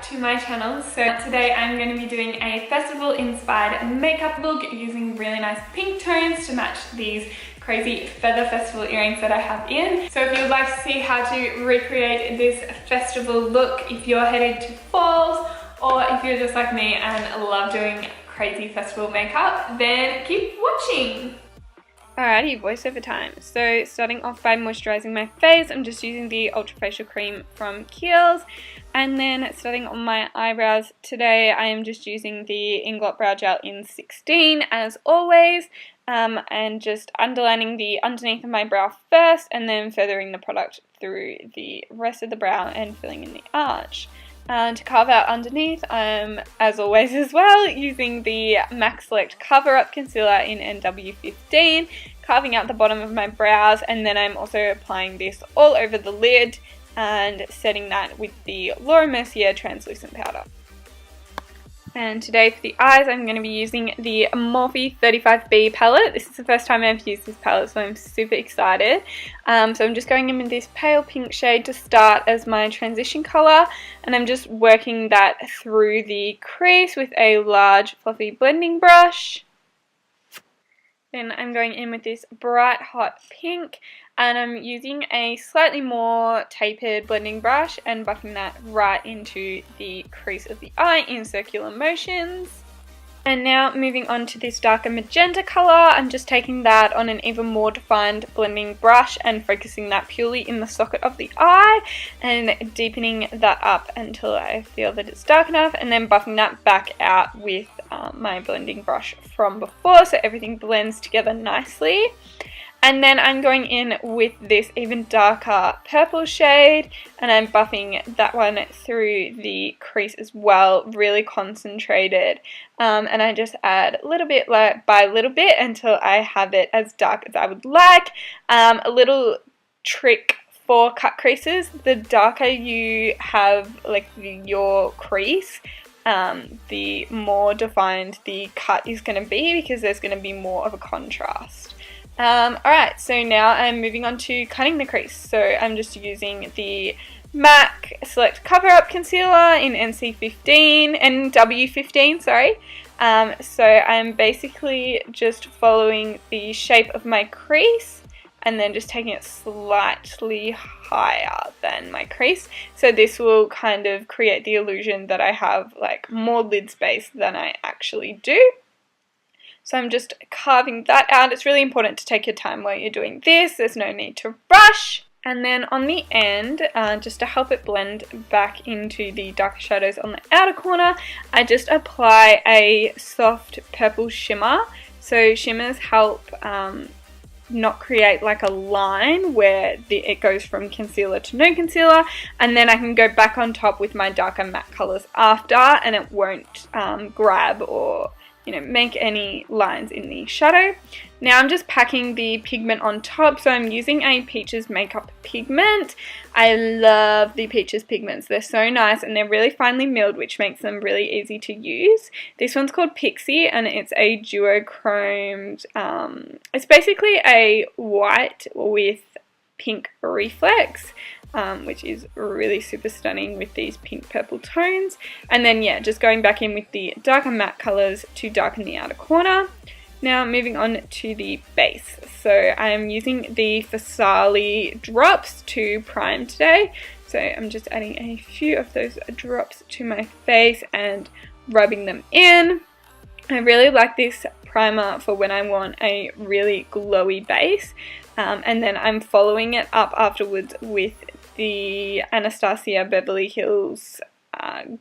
to my channel. So today I'm going to be doing a festival inspired makeup look using really nice pink tones to match these crazy feather festival earrings that I have in. So if you would like to see how to recreate this festival look if you're headed to falls, or if you're just like me and love doing crazy festival makeup, then keep watching. Alrighty, voiceover time. So starting off by moisturizing my face, I'm just using the Ultra Facial Cream from Kiehl's. And then starting on my eyebrows today, I am just using the Inglot Brow Gel in 16 as always. And just underlining the underneath of my brow first, and then feathering the product through the rest of the brow and filling in the arch. To carve out underneath, I'm, as always as well, using the MAC Select Cover Up Concealer in NW15, carving out the bottom of my brows, and then I'm also applying this all over the lid and setting that with the Mercier Translucent Powder. And today for the eyes, I'm going to be using the Morphe 35B palette. This is the first time I've used this palette, so I'm super excited. So I'm just going in with this pale pink shade to start as my transition colour. And I'm just working that through the crease with a large fluffy blending brush. Then I'm going in with this bright hot pink, and I'm using a slightly more tapered blending brush and buffing that right into the crease of the eye in circular motions. And now moving on to this darker magenta colour, I'm just taking that on an even more defined blending brush and focusing that purely in the socket of the eye and deepening that up until I feel that it's dark enough, and then buffing that back out with my blending brush from before so everything blends together nicely. And then I'm going in with this even darker purple shade, and I'm buffing that one through the crease as well, really concentrated. And I just add a little bit by little bit until I have it as dark as I would like. A little trick for cut creases: the darker you have your crease, the more defined the cut is going to be, because there's going to be more of a contrast. Alright, so now I'm moving on to cutting the crease. So I'm just using the MAC Select Cover Up Concealer in NW15, sorry. So I'm basically just following the shape of my crease and then just taking it slightly higher than my crease. So this will kind of create the illusion that I have like more lid space than I actually do. So I'm just carving that out. It's really important to take your time while you're doing this. There's no need to rush. And then on the end, just to help it blend back into the darker shadows on the outer corner, I just apply a soft purple shimmer. So shimmers help not create like a line where it goes from concealer to no concealer, and then I can go back on top with my darker matte colours after, and it won't grab or make any lines in the shadow. Now I'm just packing the pigment on top, so I'm using a Peaches makeup pigment. I love the Peaches pigments. They're so nice and they're really finely milled, which makes them really easy to use. This one's called Pixie and it's a duochromed, it's basically a white with pink reflex, which is really super stunning with these pink purple tones. And then yeah, just going back in with the darker matte colours to darken the outer corner. Now moving on to the base. So I'm using the Farsali drops to prime today. So I'm just adding a few of those drops to my face and rubbing them in. I really like this primer for when I want a really glowy base. And then I'm following it up afterwards with the Anastasia Beverly Hills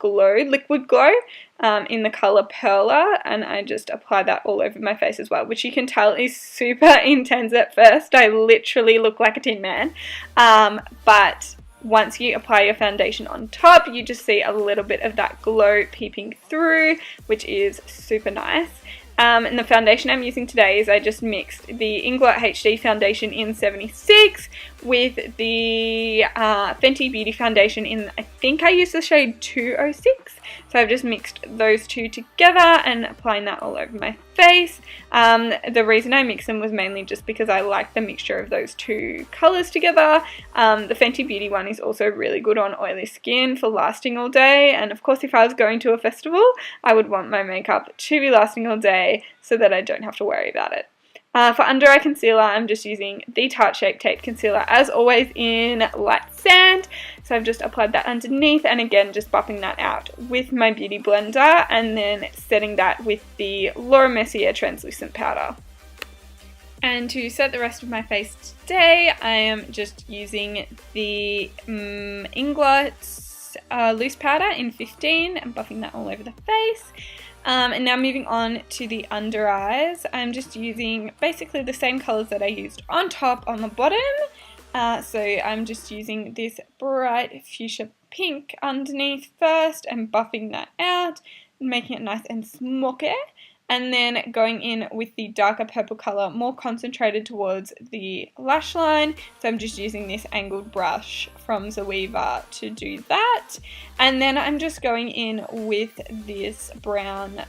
liquid glow in the colour Perla, and I just apply that all over my face as well, which you can tell is super intense at first. I literally look like a Tin Man, but once you apply your foundation on top, you just see a little bit of that glow peeping through, which is super nice. And the foundation I'm using today is I just mixed the Inglot HD Foundation in 76 with the Fenty Beauty Foundation in, I think I used the shade 206. So I've just mixed those two together and applying that all over my face. The reason I mix them was mainly just because I like the mixture of those two colours together. The Fenty Beauty one is also really good on oily skin for lasting all day, and of course if I was going to a festival I would want my makeup to be lasting all day so that I don't have to worry about it. For under eye concealer, I'm just using the Tarte Shape Tape Concealer, as always in Light Sand. So I've just applied that underneath, and again just buffing that out with my Beauty Blender, and then setting that with the Mercier Translucent Powder. And to set the rest of my face today, I am just using the Inglot Loose Powder in 15 and buffing that all over the face. And now moving on to the under eyes, I'm just using basically the same colours that I used on top on the bottom. So I'm just using this bright fuchsia pink underneath first and buffing that out and making it nice and smoky. And then going in with the darker purple colour, more concentrated towards the lash line. So I'm just using this angled brush from Zoeva to do that. And then I'm just going in with this brown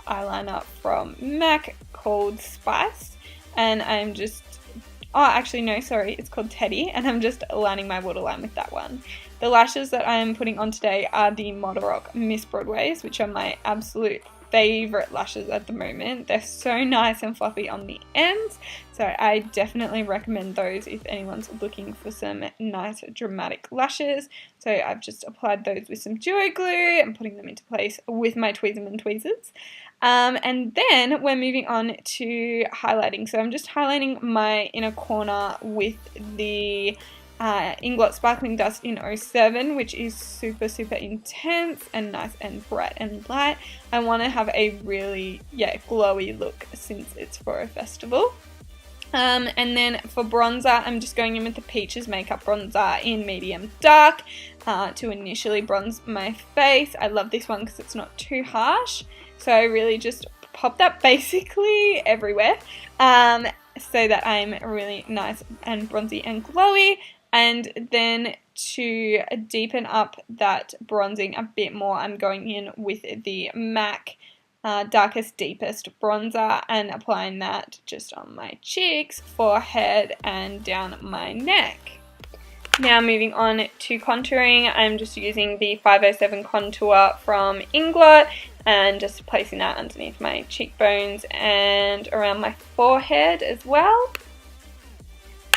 eyeliner from MAC called Spice. And I'm just, oh actually no, sorry, it's called Teddy. And I'm just lining my waterline with that one. The lashes that I'm putting on today are the ModelRock Miss Broadways, which are my absolute favorite lashes at the moment. They're so nice and fluffy on the ends, so I definitely recommend those if anyone's looking for some nice dramatic lashes. So I've just applied those with some duo glue and putting them into place with my Tweezerman tweezers. And then we're moving on to highlighting. So I'm just highlighting my inner corner with the Inglot Sparkling Dust in 07, which is super intense and nice and bright and light. I want to have a really glowy look since it's for a festival. And then for bronzer, I'm just going in with the Peaches Makeup Bronzer in medium dark to initially bronze my face. I love this one because it's not too harsh, so I really just pop that basically everywhere so that I'm really nice and bronzy and glowy. And then to deepen up that bronzing a bit more, I'm going in with the MAC Darkest Deepest Bronzer and applying that just on my cheeks, forehead, and down my neck. Now moving on to contouring, I'm just using the 507 contour from Inglot and just placing that underneath my cheekbones and around my forehead as well.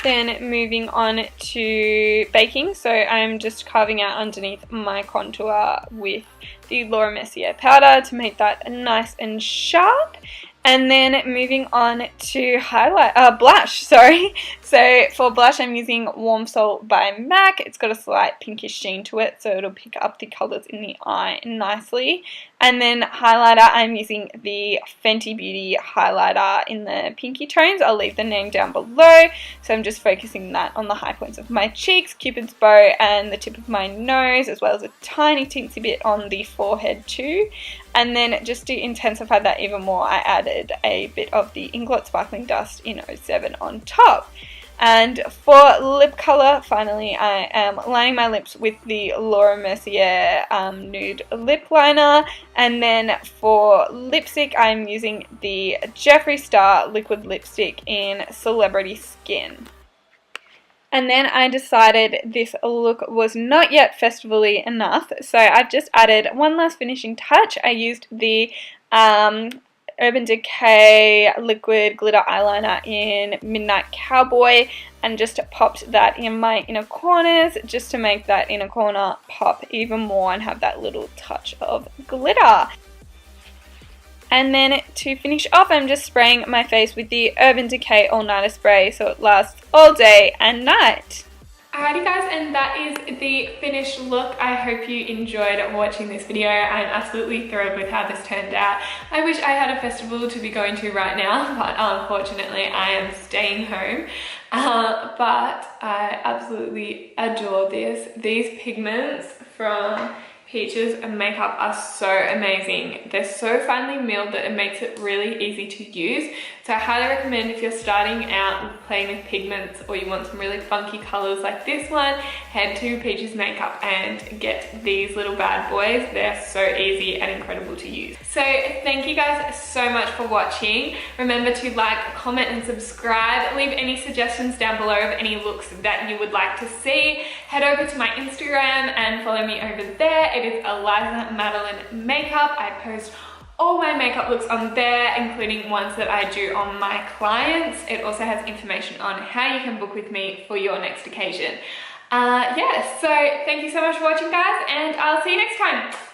Then moving on to baking, so I'm just carving out underneath my contour with the Mercier powder to make that nice and sharp. And then moving on to blush, sorry. So for blush, I'm using Warm Salt by MAC. It's got a slight pinkish sheen to it, so it'll pick up the colours in the eye nicely. And then highlighter, I'm using the Fenty Beauty highlighter in the pinky tones. I'll leave the name down below. So I'm just focusing that on the high points of my cheeks, Cupid's bow, and the tip of my nose, as well as a tiny teensy bit on the forehead too. And then just to intensify that even more, I added a bit of the Inglot Sparkling Dust in 07 on top. And for lip colour, finally, I am lining my lips with the Mercier Nude Lip Liner. And then for lipstick, I'm using the Jeffree Star Liquid Lipstick in Celebrity Skin. And then I decided this look was not yet festival-y enough, so I've just added one last finishing touch. I used the Urban Decay Liquid Glitter Eyeliner in Midnight Cowboy and just popped that in my inner corners just to make that inner corner pop even more and have that little touch of glitter. And then to finish off, I'm just spraying my face with the Urban Decay All Nighter Spray so it lasts all day and night. Alrighty guys, and that is the finished look. I hope you enjoyed watching this video. I'm absolutely thrilled with how this turned out. I wish I had a festival to be going to right now, but unfortunately I am staying home. But I absolutely adore this. These pigments from Peaches and makeup are so amazing. They're so finely milled that it makes it really easy to use. So I highly recommend if you're starting out with playing with pigments or you want some really funky colors like this one, head to Peaches Makeup and get these little bad boys. They're so easy and incredible to use. So thank you guys so much for watching. Remember to like, comment and subscribe. Leave any suggestions down below of any looks that you would like to see. Head over to my Instagram and follow me over there. It is Eliza Madeline Makeup. I post all my makeup looks on there, including ones that I do on my clients. It also has information on how you can book with me for your next occasion. Yeah, so thank you so much for watching, guys, and I'll see you next time.